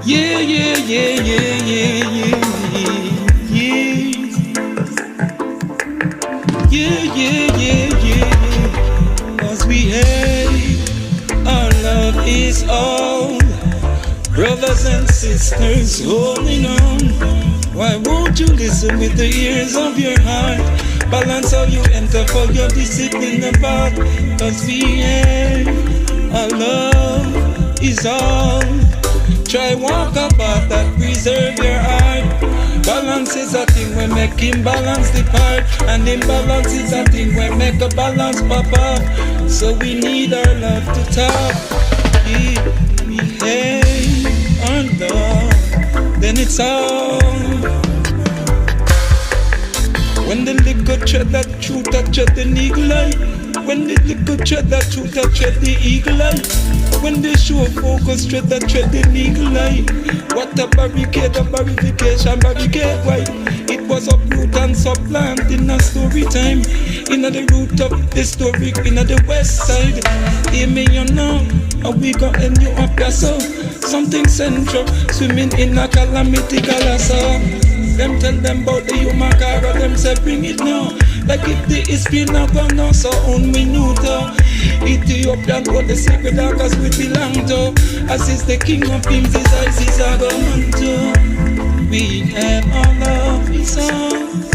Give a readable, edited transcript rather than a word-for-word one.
Yeah, yeah, yeah, yeah, yeah, yeah, yeah. Yeah, yeah, yeah, yeah. Cause we hate, our love is all. Brothers and sisters holding on. Why won't you listen with the ears of your heart? Balance how you enter for your discipline about. Cause we hate, our love is all. Try walk about that, preserve your heart. Balance is a thing when make imbalance depart, and imbalance is a thing when make a balance pop up. So we need our love to talk. If we hate our love, then it's all. When the liquor tread that truth, that tread the eagle eye. When the liquor tread that truth, that tread the eagle eye. When they show focus, tread that tread the eagle eye. What a barricade, a barrification, barricade wide. It was uproot and supplant in a story time. In the root of the story, in the west side. Hear me, you know, how we got end you up your soul. Something central, swimming in a calamity colossal. Them tell them about the human cara, them say bring it now. Like if the history not gone now, so on minuto. Ethiopian got the secret cause we belong to. As is the king of kings, his eyes is a government. We have our love, is all.